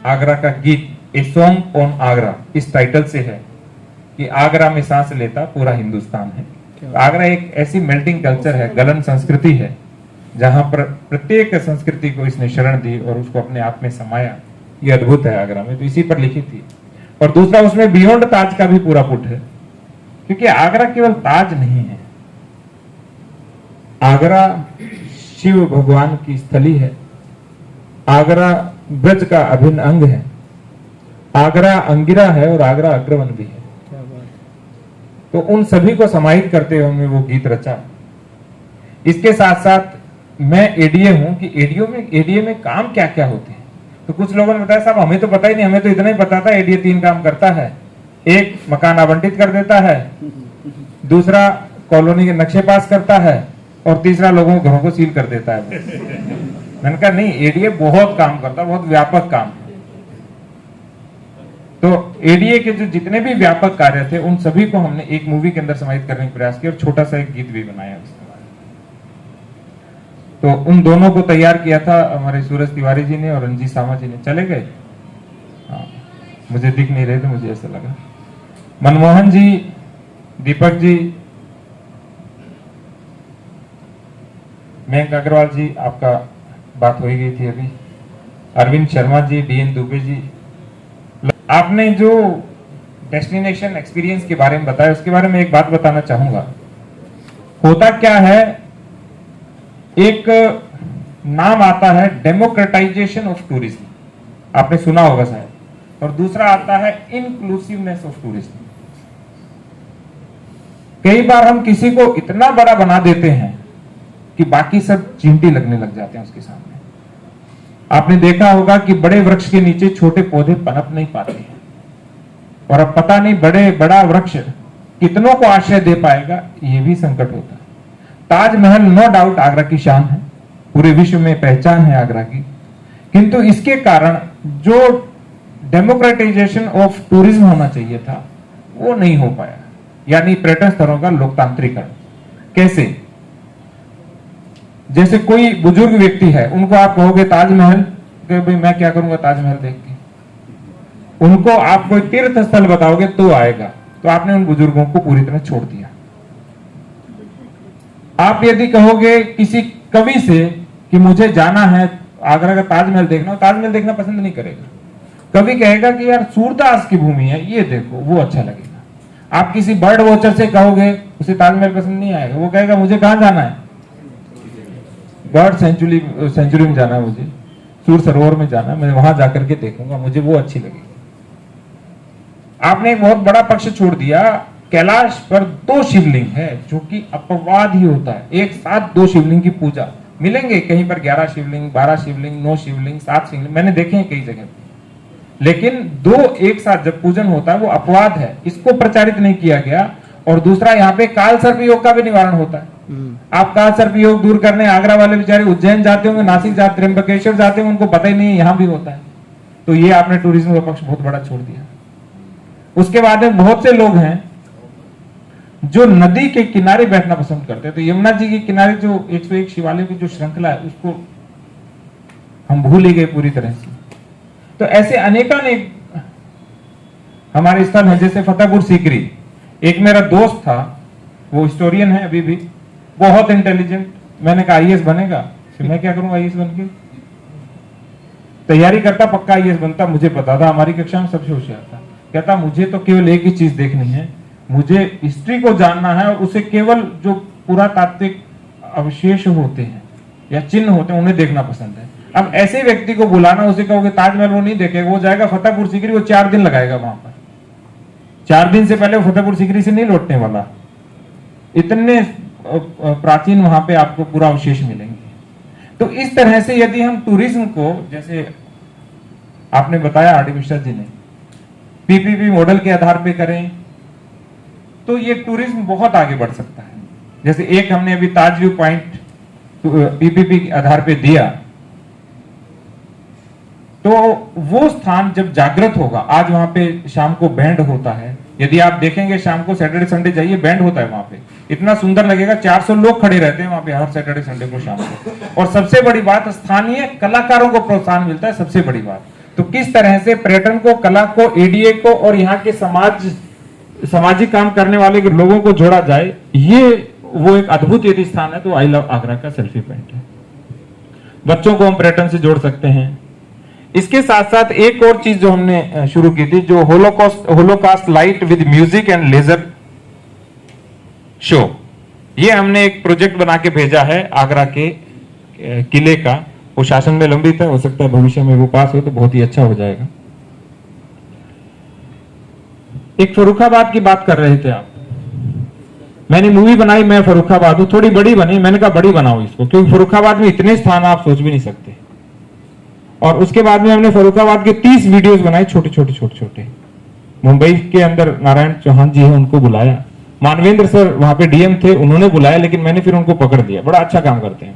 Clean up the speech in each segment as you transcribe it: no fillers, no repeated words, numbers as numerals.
आगरा का गीत a song on Agra इस टाइटल से है कि आगरा में सांस लेता पूरा हिंदुस्तान है। आगरा एक ऐसी मेल्टिंग कल्चर है, गलन संस्कृति है, जहां पर प्रत्येक संस्कृति को इसने शरण दी और उसको अपने आप में समाया। ये अद्भुत है आगरा में, तो इसी पर लिखी थी। और दूसरा उसमें बियॉन्ड ताज का भी पूरा पुट है, क्योंकि आगरा केवल ताज नहीं है, आगरा शिव भगवान की स्थली है, आगरा ब्रज का अभिन्न अंग है, आगरा अंगिरा है और आगरा अग्रवन भी है। तो उन सभी को समाहित करते हुए वो गीत रचा। इसके साथ साथ मैं एडीए हूं कि एडीए में काम क्या क्या होते हैं। तो कुछ लोगों ने बताया साहब हमें तो पता ही नहीं, हमें तो इतना ही पता था एडीए 3 काम करता है। एक, मकान आवंटित कर देता है, दूसरा कॉलोनी के नक्शे पास करता है, और तीसरा लोगों के घरों को सील कर देता है। मैंने कहा नहीं, एडीए बहुत काम करता है, बहुत व्यापक काम है। तो एडीए के जो जितने भी व्यापक कार्य थे उन सभी को हमने एक मूवी के अंदर समाहित करने का प्रयास किया और छोटा सा एक गीत भी बनाया उसके बाद। तो उन दोनों को तैयार किया था हमारे सूरज तिवारी जी ने और रंजीत सामा जी ने। चले गए? हाँ, मुझे दिख नहीं रहे थे, मुझे ऐसा लगा। मनमोहन जी, दीपक जी, मयंक अग्रवाल जी, आपका बात हो ही गई थी अभी, अरविंद शर्मा जी, डीएन दुबे जी। आपने जो डेस्टिनेशन एक्सपीरियंस के बारे में बताया उसके बारे में एक बात बताना चाहूंगा। होता क्या है, एक नाम आता है डेमोक्रेटाइजेशन ऑफ टूरिज्म, आपने सुना होगा शायद, और दूसरा आता है इंक्लूसिवनेस ऑफ टूरिज्म। कई बार हम किसी को इतना बड़ा बना देते हैं कि बाकी सब चींटी लगने लग जाते हैं उसके सामने। आपने देखा होगा कि बड़े वृक्ष के नीचे छोटे पौधे पनप नहीं पाते हैं, और अब पता नहीं बड़ा वृक्ष कितनों को आश्रय दे पाएगा, ये भी संकट होता है। ताजमहल नो डाउट आगरा की शान है, पूरे विश्व में पहचान है आगरा की, किंतु इसके कारण जो डेमोक्रेटाइजेशन ऑफ टूरिज्म होना चाहिए था वो नहीं हो पाया, यानी पर्यटन स्थलों का लोकतांत्रिकरण। कैसे? जैसे कोई बुजुर्ग व्यक्ति है, उनको आप कहोगे ताजमहल, कि भाई मैं क्या करूंगा ताजमहल देख के। उनको आप कोई तीर्थ स्थल बताओगे तो आएगा, तो आपने उन बुजुर्गों को पूरी तरह छोड़ दिया। आप यदि कहोगे किसी कवि से कि मुझे जाना है आगरा का ताजमहल देखना, ताजमहल देखना पसंद नहीं करेगा। कवि कहेगा कि यार सूरदास की भूमि है, ये देखो, वो अच्छा लगेगा। आप किसी बर्ड वॉचर से कहोगे, उसे ताजमहल पसंद नहीं आएगा, वो कहेगा मुझे कहां जाना है, बर्ड सेंचुरी में जाना है, मुझे सूर सरोवर में जाना है, मैं वहां जाकर के देखूंगा, मुझे वो अच्छी लगेगी। आपने एक बहुत बड़ा पक्ष छोड़ दिया। कैलाश पर 2 शिवलिंग है, जो कि अपवाद ही होता है। एक साथ 2 शिवलिंग की पूजा मिलेंगे कहीं पर, 11 शिवलिंग, 12 शिवलिंग, 9 शिवलिंग, 7 शिवलिंग, मैंने देखे हैं कई जगह पे। लेकिन 2 एक साथ जब पूजन होता है वो अपवाद है, इसको प्रचारित नहीं किया गया। और दूसरा, यहाँ पे काल सर्प योग का भी निवारण होता है। आप काल सर्प योग दूर करने आगरा वाले बेचारे उज्जैन जाते होंगे, नासिक जाते, त्र्यंबकेश्वर जाते होंगे, उनको पता ही नहीं यहाँ भी होता है। तो ये आपने टूरिज्म का पक्ष बहुत बड़ा छोड़ दिया। उसके बाद में बहुत से लोग हैं जो नदी के किनारे बैठना पसंद करते हैं। तो यमुना जी के किनारे जो 101 शिवालयों की जो श्रृंखला है उसको हम भूल ही गए पूरी तरह से। तो ऐसे अनेकानेक हमारे स्थल है, जैसे फतेहपुर सीकरी। एक मेरा दोस्त था, वो हिस्टोरियन है अभी भी, बहुत इंटेलिजेंट। मैंने कहा आईएएस बनेगा, फिर मैं क्या करूंगा आईएएस बन के, तैयारी करता, पक्का आईएएस बनता। मुझे पता था, हमारी कक्षा में सबसे होशियार था। कहता मुझे तो केवल एक ही चीज देखनी है, मुझे हिस्ट्री को जानना है, और उसे केवल जो पुरातात्विक अवशेष होते हैं या चिन्ह होते हैं उन्हें देखना पसंद है। अब ऐसे व्यक्ति को बुलाना, उसे कहोगे ताजमहल, वो नहीं देखेगा, वो जाएगा फतेहपुर सीकरी, वो 4 दिन लगाएगा वहां पर। 4 दिन से पहले वो फतेहपुर सीकरी से नहीं लौटने वाला। इतने प्राचीन वहां पे आपको पूरा अवशेष मिलेंगे। तो इस तरह से यदि हम टूरिज्म को, जैसे आपने बताया आर डी मिश्रा जी ने, पीपीपी मॉडल के आधार पे करें तो ये टूरिज्म बहुत आगे बढ़ सकता है। जैसे एक हमने अभी ताज व्यू पॉइंट पीपीपी के आधार पे दिया, तो वो स्थान जब जागृत होगा, आज वहां पे शाम को बैंड होता है, यदि आप देखेंगे शाम को सैटरडे संडे जाइए, बैंड होता है वहां पे, इतना सुंदर लगेगा। 400 लोग खड़े रहते हैं वहां पे हर सैटरडे संडे को शाम को। और सबसे बड़ी बात, स्थानीय कलाकारों को प्रोत्साहन मिलता है, सबसे बड़ी बात। तो किस तरह से पर्यटन को, कला को, एडीए को और यहाँ के सामाजिक काम करने वाले के लोगों को जोड़ा जाए, ये वो एक अद्भुत यदि स्थान है तो आई लव आगरा का सेल्फी पॉइंट है। बच्चों को हम पर्यटन से जोड़ सकते हैं। इसके साथ साथ एक और चीज जो हमने शुरू की थी, जो holocaust light with music and laser show, ये हमने एक प्रोजेक्ट बना के भेजा है आगरा के किले का। वो शासन में लंबित है, हो सकता है भविष्य में वो पास हो तो बहुत ही अच्छा हो जाएगा। एक फर्रुखाबाद की बात कर रहे थे आप, मैंने मूवी बनाई मैं फर्रुखाबाद हूं, थोड़ी बड़ी बनी, मैंने कहा बड़ी बनाओ इसको, क्योंकि फर्रुखाबाद में इतने स्थान आप सोच भी नहीं सकते। और उसके बाद में हमने फर्रुखाबाद के 30 वीडियोस बनाए, छोटे छोटे। मुंबई के अंदर नारायण चौहान जी है, उनको बुलाया, मानवेंद्र सर वहां पे डीएम थे, उन्होंने बुलाया, लेकिन मैंने फिर उनको पकड़ दिया, बड़ा अच्छा काम करते हैं।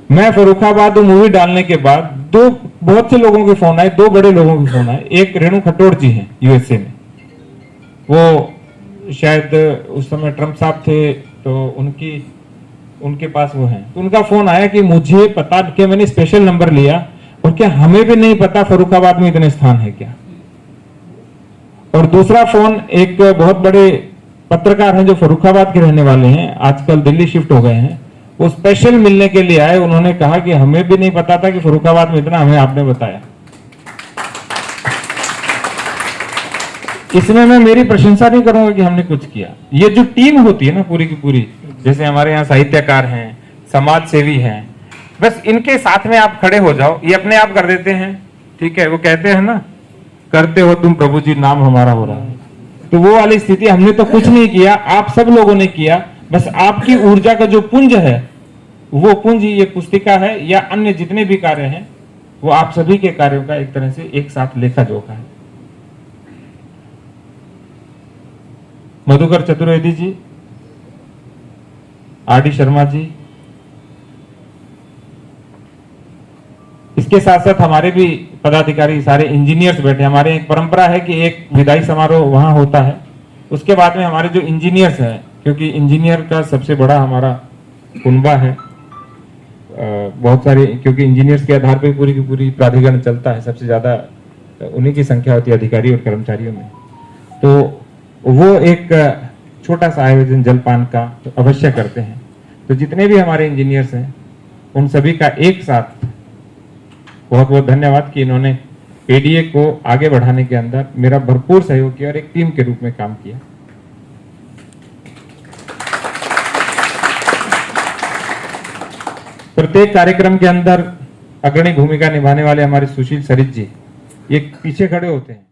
मैं फर्रुखाबाद मूवी डालने के बाद बहुत से लोगों के फोन आए, 2 बड़े लोगों के फोन आए। एक रेणु खट्टोड़ जी हैं यूएसए में, वो शायद उस समय ट्रम्प साहब थे तो उनके पास वो है, तो उनका फोन आया कि मुझे पता, कि मैंने स्पेशल नंबर लिया, और क्या हमें भी नहीं पता फर्रुखाबाद में इतने स्थान है क्या। और दूसरा फोन एक बहुत बड़े पत्रकार हैं जो फर्रुखाबाद के रहने वाले हैं, आजकल दिल्ली शिफ्ट हो गए हैं, वो स्पेशल मिलने के लिए आए। उन्होंने कहा कि हमें भी नहीं पता था कि फर्रुखाबाद में इतना, हमें आपने बताया। इसमें मैं मेरी प्रशंसा नहीं करूंगा कि हमने कुछ किया, ये जो टीम होती है ना पूरी की पूरी, जैसे हमारे यहाँ साहित्यकार हैं, समाज सेवी हैं, बस इनके साथ में आप खड़े हो जाओ, ये अपने आप कर देते हैं। ठीक है, वो कहते हैं ना, करते हो तुम प्रभु जी, नाम हमारा हो रहा है। तो वो वाली स्थिति, हमने तो कुछ नहीं किया, आप सब लोगों ने किया। बस आपकी ऊर्जा का जो पुंज है, वो पुंज ये पुस्तिका है या अन्य जितने भी कार्य हैं, वो आप सभी के कार्यों का एक तरह से एक साथ लेखा जोखा है। मधुकर चतुर्वेदी जी, आर.डी. शर्मा जी, इसके साथ साथ हमारे भी पदाधिकारी, सारे इंजीनियर्स बैठे। हमारे एक परंपरा है कि एक विदाई समारोह वहां होता है, उसके बाद में हमारे जो इंजीनियर्स हैं, क्योंकि इंजीनियर का सबसे बड़ा हमारा कुनबा है, बहुत सारे, क्योंकि इंजीनियर्स के आधार पर पूरी की पूरी प्राधिकरण चलता है, सबसे ज्यादा उन्हीं की संख्या होती है अधिकारी और कर्मचारियों में। तो वो एक छोटा सा आयोजन जलपान का तो अवश्य करते हैं। तो जितने भी हमारे इंजीनियर्स हैं, उन सभी का एक साथ बहुत बहुत धन्यवाद कि इन्होंने एडीए को आगे बढ़ाने के अंदर मेरा भरपूर सहयोग किया और एक टीम के रूप में काम किया। प्रत्येक कार्यक्रम के अंदर अग्रणी भूमिका निभाने वाले हमारे सुशील सरित जी, ये पीछे खड़े होते हैं।